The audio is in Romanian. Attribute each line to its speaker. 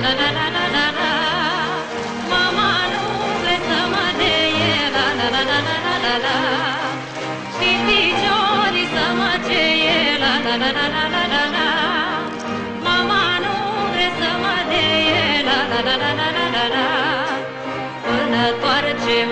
Speaker 1: la la la la la la. Mama nu vrei să mă deie, la la la la la la la la. Și piciorii să mă ceie, la la la la la la la la. Mama nu vrei să mă deie, la la la la la la la la. Până toarcem